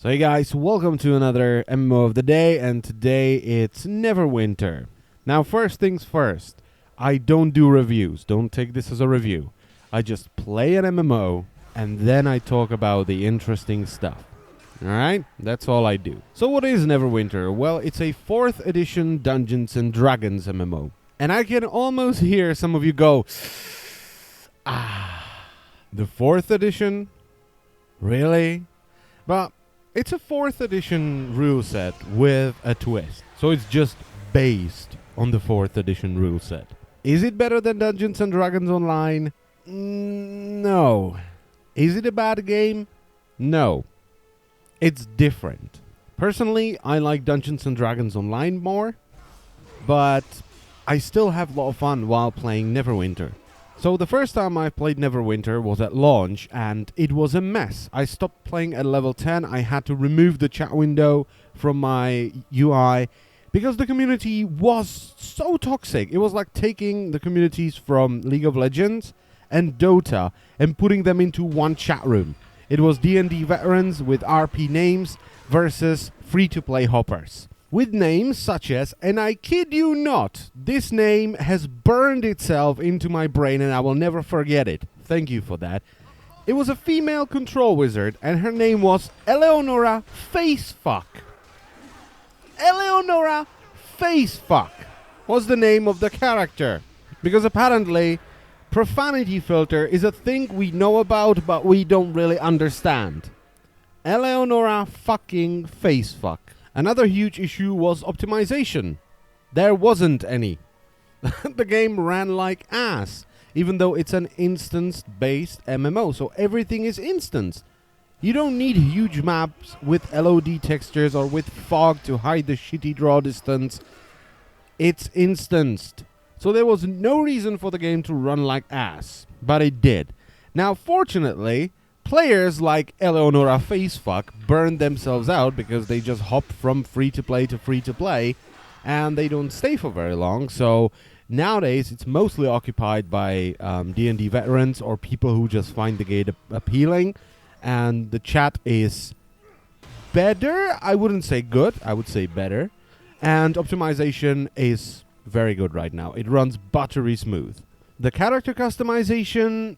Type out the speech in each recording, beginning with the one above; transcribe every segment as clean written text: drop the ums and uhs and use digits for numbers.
So hey guys, welcome to another MMO of the day, and today it's Neverwinter. Now first things first, I don't do reviews, don't take this as a review. I just play an MMO and then I talk about the interesting stuff. Alright, that's all I do. So what is Neverwinter? Well, it's a 4th edition Dungeons and Dragons MMO. And I can almost hear some of you go, the 4th edition? Really? But it's a 4th edition rule set with a twist. So it's just based on the 4th edition rule set. Is it better than Dungeons and Dragons Online? No. Is it a bad game? No. It's different. Personally, I like Dungeons and Dragons Online more, but I still have a lot of fun while playing Neverwinter. So the first time I played Neverwinter was at launch, and it was a mess. I stopped playing at level 10. I had to remove the chat window from my UI because the community was so toxic. It was like taking the communities from League of Legends and Dota and putting them into one chat room. It was D&D veterans with RP names versus free-to-play hoppers with names such as, and I kid you not, this name has burned itself into my brain and I will never forget it. Thank you for that. It was a female control wizard and her name was Eleonora Facefuck. Eleonora Facefuck was the name of the character. Because apparently, profanity filter is a thing we know about but we don't really understand. Eleonora fucking Facefuck. Another huge issue was optimization. There wasn't any. The game ran like ass, even though it's an instance-based MMO, so everything is instanced. You don't need huge maps with LOD textures or with fog to hide the shitty draw distance. It's instanced. So there was no reason for the game to run like ass, but it did. Now, fortunately, players like Eleonora Facefuck burned themselves out because they just hop from free-to-play to free-to-play, and they don't stay for very long. So nowadays, it's mostly occupied by D&D veterans or people who just find the game appealing, and the chat is better. I wouldn't say good. I would say better. And optimization is very good right now. It runs buttery smooth. The character customization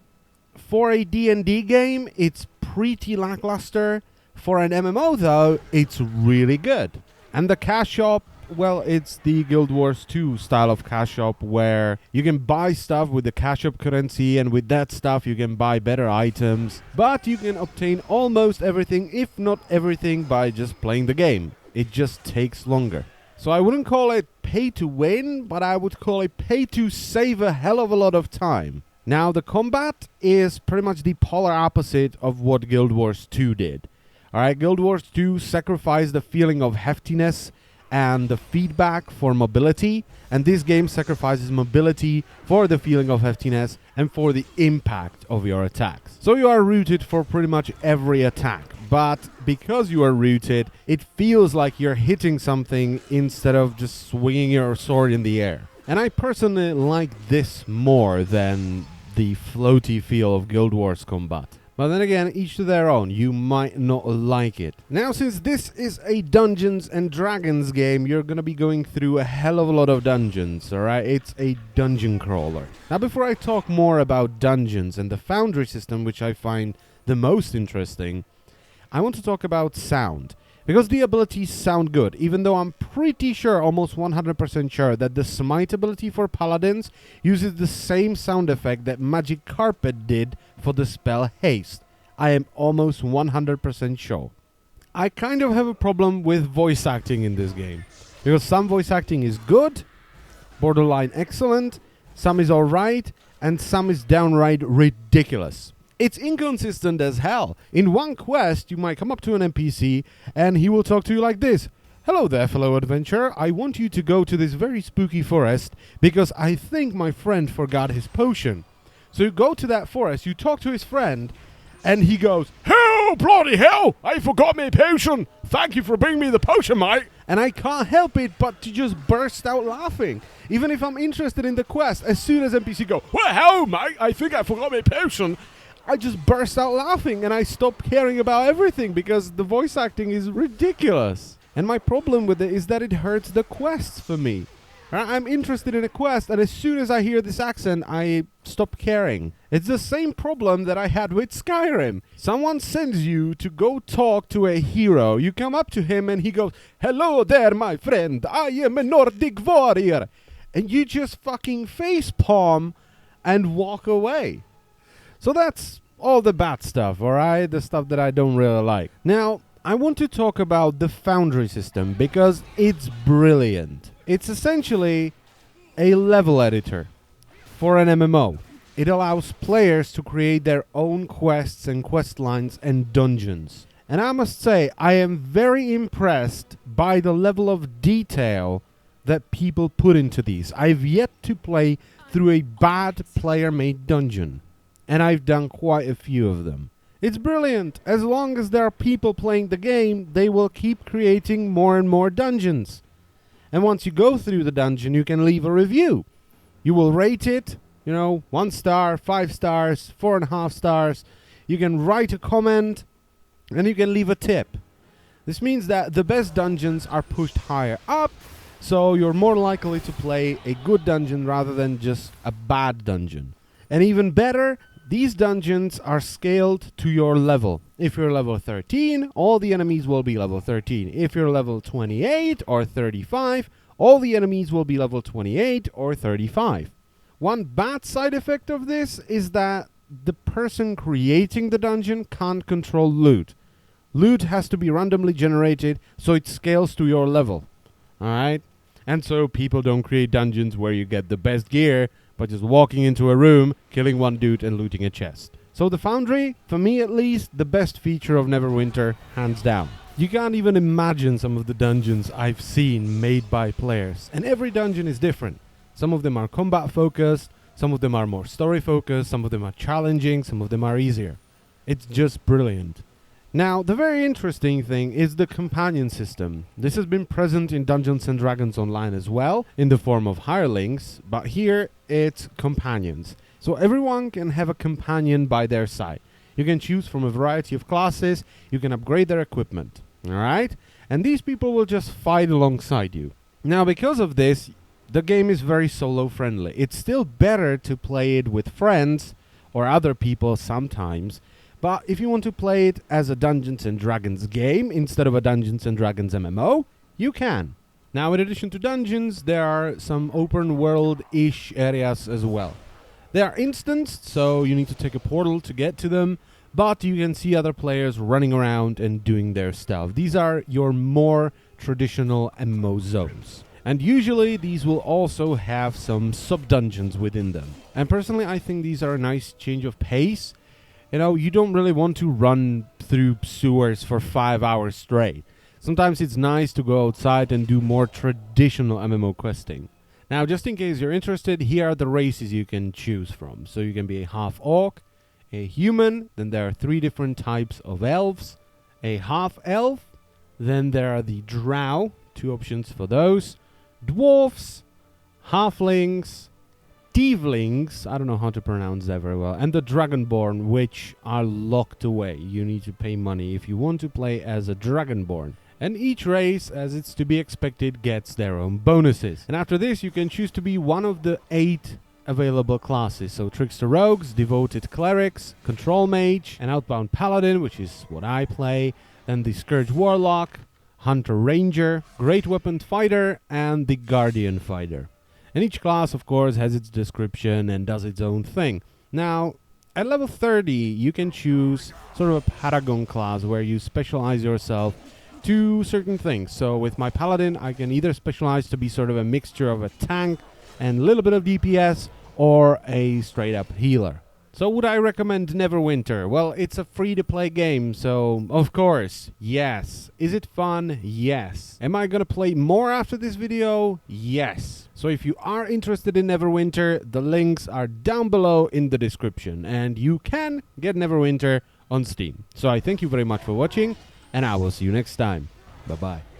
for a D&D game, it's pretty lackluster. For an MMO, though, it's really good. And the cash shop, well, it's the Guild Wars 2 style of cash shop where you can buy stuff with the cash shop currency, and with that stuff you can buy better items. But you can obtain almost everything, if not everything, by just playing the game. It just takes longer. So I wouldn't call it pay to win, but I would call it pay to save a hell of a lot of time. Now, the combat is pretty much the polar opposite of what Guild Wars 2 did. Alright, Guild Wars 2 sacrificed the feeling of heftiness and the feedback for mobility, and this game sacrifices mobility for the feeling of heftiness and for the impact of your attacks. So you are rooted for pretty much every attack, but because you are rooted, it feels like you're hitting something instead of just swinging your sword in the air. And I personally like this more than the floaty feel of Guild Wars combat. But then again, each to their own. You might not like it. Now, since this is a Dungeons and Dragons game, you're gonna be going through a hell of a lot of dungeons, alright? It's a dungeon crawler. Now, before I talk more about dungeons and the foundry system, which I find the most interesting, I want to talk about sound. Because the abilities sound good, even though I'm pretty sure, almost 100% sure, that the Smite ability for Paladins uses the same sound effect that Magic Carpet did for the spell Haste. I am almost 100% sure. I kind of have a problem with voice acting in this game. Because some voice acting is good, borderline excellent, some is alright, and some is downright ridiculous. It's inconsistent as hell. In one quest, you might come up to an NPC and he will talk to you like this. Hello there, fellow adventurer. I want you to go to this very spooky forest because I think my friend forgot his potion. So you go to that forest, you talk to his friend, and he goes, "Hell, bloody hell! I forgot my potion! Thank you for bringing me the potion, mate!" And I can't help it but to just burst out laughing. Even if I'm interested in the quest, as soon as NPC go, "Well, hell, mate, I think I forgot my potion," I just burst out laughing and I stopped caring about everything because the voice acting is ridiculous. And my problem with it is that it hurts the quests for me. I'm interested in a quest, and as soon as I hear this accent, I stop caring. It's the same problem that I had with Skyrim. Someone sends you to go talk to a hero. You come up to him and he goes, "Hello there, my friend. I am a Nordic warrior." And you just fucking facepalm and walk away. So that's all the bad stuff, alright? The stuff that I don't really like. Now, I want to talk about the Foundry system because it's brilliant. It's essentially a level editor for an MMO. It allows players to create their own quests and quest lines and dungeons. And I must say, I am very impressed by the level of detail that people put into these. I've yet to play through a bad player-made dungeon, and I've done quite a few of them. It's brilliant. As long as there are people playing the game, they will keep creating more and more dungeons. And once you go through the dungeon, you can leave a review. You will rate it, 1 star, 5 stars, 4.5 stars. You can write a comment, and you can leave a tip. This means that the best dungeons are pushed higher up, so you're more likely to play a good dungeon rather than just a bad dungeon. And even better, these dungeons are scaled to your level. If you're level 13, all the enemies will be level 13. If you're level 28 or 35, all the enemies will be level 28 or 35. One bad side effect of this is that the person creating the dungeon can't control loot. Loot has to be randomly generated, so it scales to your level. Alright? And so people don't create dungeons where you get the best gear by just walking into a room, killing one dude and looting a chest. So the Foundry, for me at least, the best feature of Neverwinter, hands down. You can't even imagine some of the dungeons I've seen made by players. And every dungeon is different. Some of them are combat focused, some of them are more story focused, some of them are challenging, some of them are easier. It's just brilliant. Now, the very interesting thing is the companion system. This has been present in Dungeons & Dragons Online as well, in the form of hirelings, but here it's companions. So everyone can have a companion by their side. You can choose from a variety of classes, you can upgrade their equipment, alright? And these people will just fight alongside you. Now, because of this, the game is very solo friendly. It's still better to play it with friends or other people sometimes, but if you want to play it as a Dungeons & Dragons game instead of a Dungeons & Dragons MMO, you can. Now, in addition to dungeons, there are some open world-ish areas as well. They are instanced, so you need to take a portal to get to them, but you can see other players running around and doing their stuff. These are your more traditional MMO zones. And usually these will also have some sub-dungeons within them. And personally, I think these are a nice change of pace. You don't really want to run through sewers for 5 hours straight. Sometimes it's nice to go outside and do more traditional MMO questing. Now, just in case you're interested, here are the races you can choose from. So you can be a half-orc, a human, then there are 3 different types of elves, a half-elf, then there are the drow, 2 options for those, dwarfs, halflings, tieflings, I don't know how to pronounce that very well, and the dragonborn, which are locked away. You need to pay money if you want to play as a dragonborn. And each race, as it's to be expected, gets their own bonuses. And after this, you can choose to be one of the 8 available classes. So trickster rogues, devoted clerics, control mage, an outbound paladin, which is what I play, then the scourge warlock, hunter ranger, great weapon fighter, and the guardian fighter. And each class, of course, has its description and does its own thing. Now, at level 30, you can choose sort of a paragon class where you specialize yourself to certain things. So with my paladin, I can either specialize to be sort of a mixture of a tank and a little bit of DPS or a straight up healer. So would I recommend Neverwinter? Well, it's a free-to-play game, so of course, yes. Is it fun? Yes. Am I gonna play more after this video? Yes. So if you are interested in Neverwinter, the links are down below in the description, and you can get Neverwinter on Steam. So I thank you very much for watching, and I will see you next time. Bye-bye.